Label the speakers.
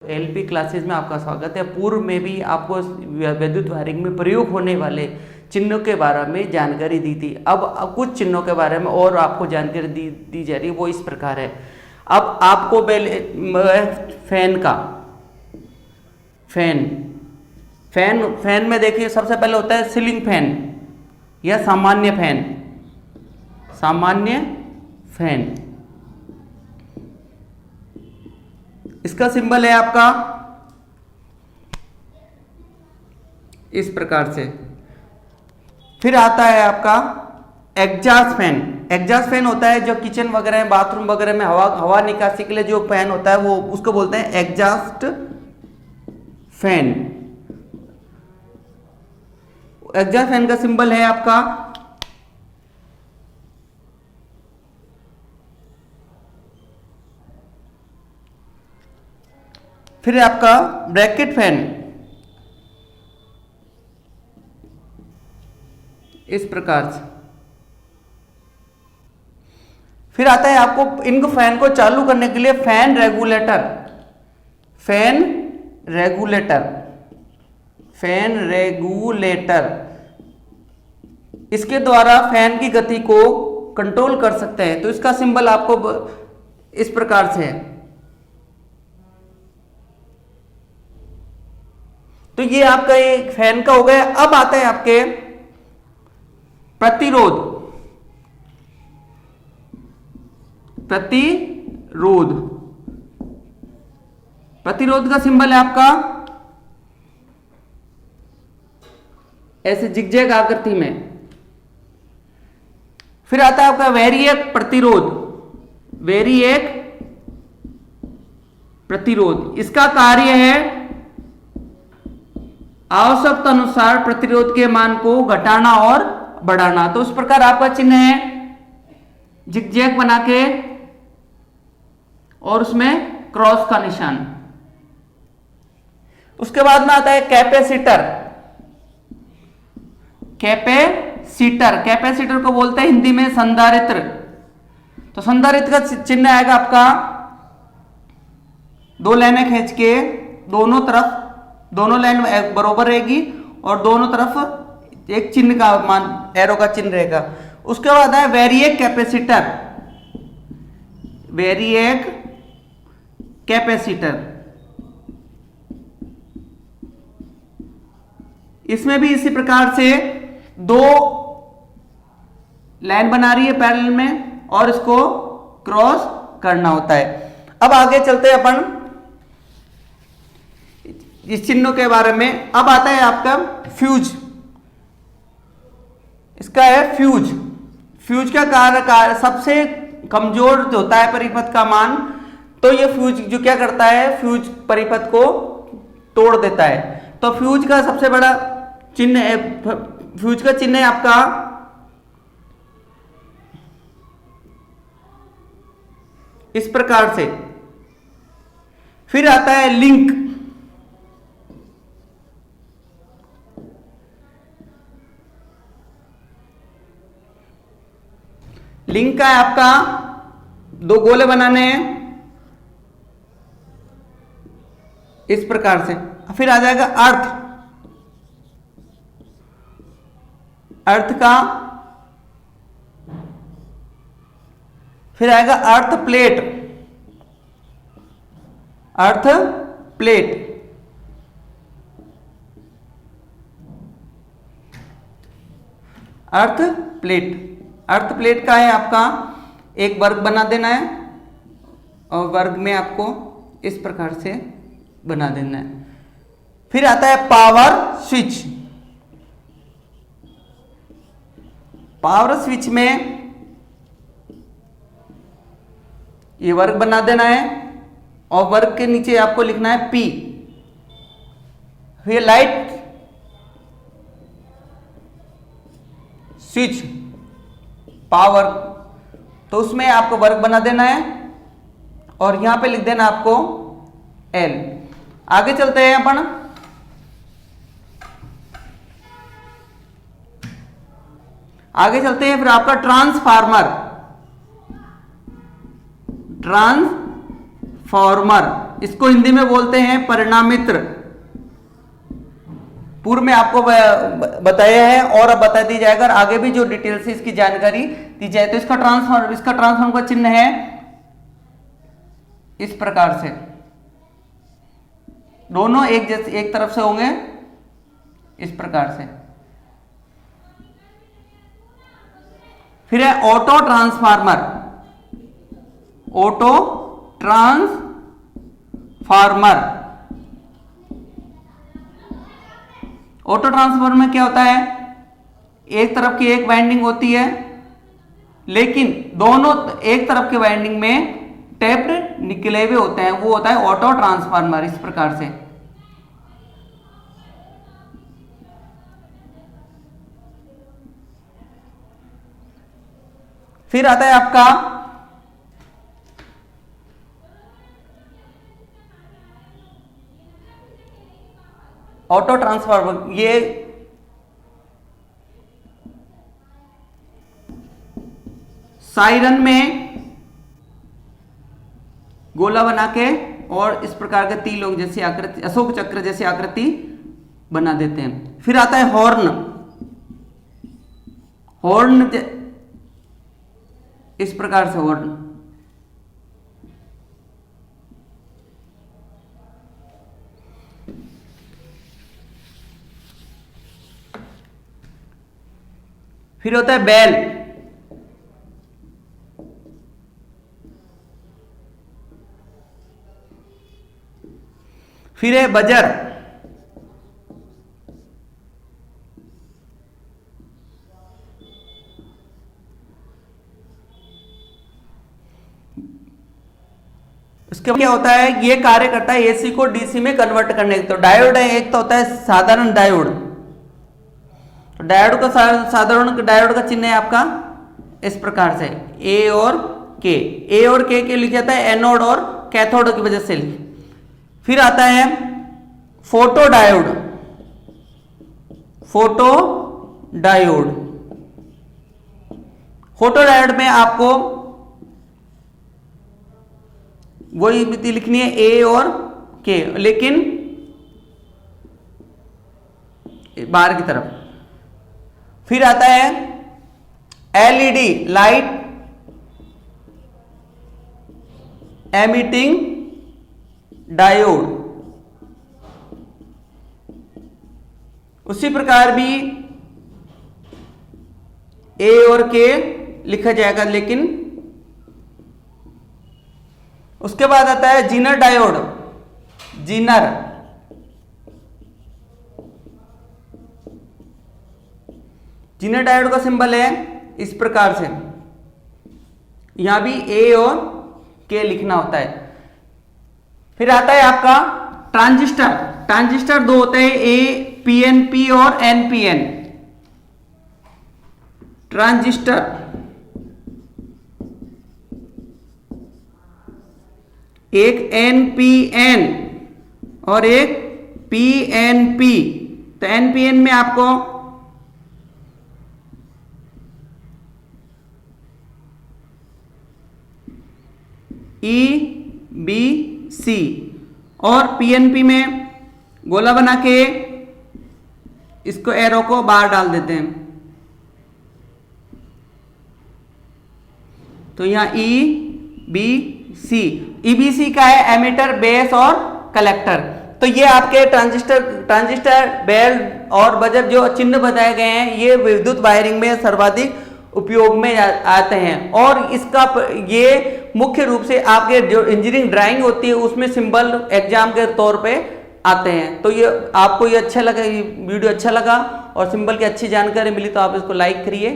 Speaker 1: LP classes में आपका स्वागत है। पूर्व में भी आपको विद्युत वायरिंग में प्रयोग होने वाले चिन्हों के बारे में जानकारी दी थी। अब कुछ चिन्हों के बारे में और आपको जानकारी दी जा रही है, वो इस प्रकार है। अब आपको फैन में देखिए, सबसे पहले होता है सीलिंग फैन या सामान्य फैन। इसका सिंबल है आपका इस प्रकार से। फिर आता है आपका एग्जॉस्ट फैन होता है जो किचन वगैरह बाथरूम वगैरह में हवा निकासी के लिए जो फैन होता है वो उसको बोलते हैं एग्जॉस्ट फैन। एग्जॉस्ट फैन का सिंबल है आपका फिर आपका ब्रैकेट फैन इस प्रकार से। फिर आता है आपको इनको फैन को चालू करने के लिए फैन रेगुलेटर। इसके द्वारा फैन की गति को कंट्रोल कर सकते हैं। तो इसका सिंबल आपको इस प्रकार से है। तो ये आपका एक फैन का हो गया। अब आता है आपके प्रतिरोध का सिंबल है आपका ऐसे जिगजैग आकृति में। फिर आता है आपका वैरिएक प्रतिरोध। इसका कार्य है आवश्यकता अनुसार प्रतिरोध के मान को घटाना और बढ़ाना। तो उस प्रकार आपका चिन्ह है जिगजैग बना के और उसमें क्रॉस का निशान। उसके बाद में आता है कैपेसिटर को बोलते हैं हिंदी में संधारित्र। तो संधारित्र का चिन्ह आएगा आपका दो लाइनें खींच के दोनों लाइन बराबर रहेगी और दोनों तरफ एक चिन्ह का मान एरो का चिन्ह रहेगा। उसके बाद है वैरिएक कैपेसिटर। इसमें भी इसी प्रकार से दो लाइन बना रही है पैरेलल में और इसको क्रॉस करना होता है। अब आगे चलते हैं अपन इस चिन्हों के बारे में। अब आता है आपका फ्यूज। इसका है फ्यूज का कार्य सबसे कमजोर जो होता है परिपथ का मान। तो ये फ्यूज जो क्या करता है, फ्यूज परिपथ को तोड़ देता है। तो फ्यूज का सबसे बड़ा चिन्ह है, फ्यूज का चिन्ह है आपका इस प्रकार से। फिर आता है लिंक। लिंक का है आपका दो गोले बनाने हैं इस प्रकार से। फिर आ जाएगा अर्थ का। फिर आएगा अर्थ प्लेट अर्थ प्लेट का है आपका एक वर्ग बना देना है और वर्ग में आपको इस प्रकार से बना देना है। फिर आता है पावर स्विच में ये वर्ग बना देना है और वर्ग के नीचे आपको लिखना है P। फिर लाइट स्विच पावर, तो उसमें आपको वर्ग बना देना है और यहां पे लिख देना आपको L। आगे चलते हैं अपन फिर आपका ट्रांसफार्मर ट्रांसफार्मर, इसको हिंदी में बोलते हैं परिणामित्र। पूर्व में आपको बताया है और अब बता दी जाएगा, आगे भी जो डिटेल से इसकी जानकारी दी जाए। तो इसका ट्रांसफार्मर का चिन्ह है इस प्रकार से, दोनों एक जैसे एक तरफ से होंगे इस प्रकार से। फिर है auto transformer, auto transformer. Auto transformer में क्या होता है, एक तरफ की एक वाइंडिंग होती है, लेकिन दोनों एक तरफ के वाइंडिंग में टैप्ड निकले हुए होते हैं, वो होता है ऑटो ट्रांसफार्मर इस प्रकार से। फिर आता है आपका ऑटो ट्रांसफार्मर। ये साइरन में गोला बना के और इस प्रकार के तीलों जैसी आकृति, अशोक चक्र जैसी आकृति बना देते हैं। फिर आता है हॉर्न, हॉर्न इस प्रकार से हॉर्न। फिर होता है बेल, फिर है बजर, उसके क्या होता है, ये कार्य करता है एसी को डीसी में कन्वर्ट करने के। तो डायोड है, एक तो होता है साधारण डायोड, तो डायोड का साधारण डायोड का चिन्ह है आपका इस प्रकार से ए और के। ए और के लिखा जाता है एनोड और कैथोड की वजह से। फिर आता है photo diode, photo diode. Photo diode में आपको वही विधि लिखनी है ए और के, लेकिन बाहर की तरफ। फिर आता है एलईडी, लाइट एमिटिंग डायोड। उसी प्रकार भी ए और के लिखा जाएगा, लेकिन उसके बाद आता है Zener diode, Zener. Zener diode का सिंबल है इस प्रकार से, यहां भी ए और के लिखना होता है। फिर आता है आपका ट्रांजिस्टर। ट्रांजिस्टर दो होते हैं, ए पीएनपी और एनपीएन। ट्रांजिस्टर एक एनपीएन और एक पीएनपी। तो एनपीएन में आपको EBC और पीएनपी में गोला बना के इसको एरो को बाहर डाल देते हैं। तो यहां EBC, EBC का है एमीटर, बेस और कलेक्टर। तो ये आपके ट्रांजिस्टर बेल और बजर जो चिन्ह बताए गए हैं, ये विद्युत वायरिंग में सर्वाधिक उपयोग में आते हैं। और इसका ये मुख्य रूप से आपके जो इंजीनियरिंग ड्राइंग होती है उसमें सिंबल एग्जाम के तौर पे आते हैं। तो ये आपको ये अच्छा लगा, ये वीडियो अच्छा लगा और सिंबल की अच्छी जानकारी मिली तो आप इसको लाइक करिए।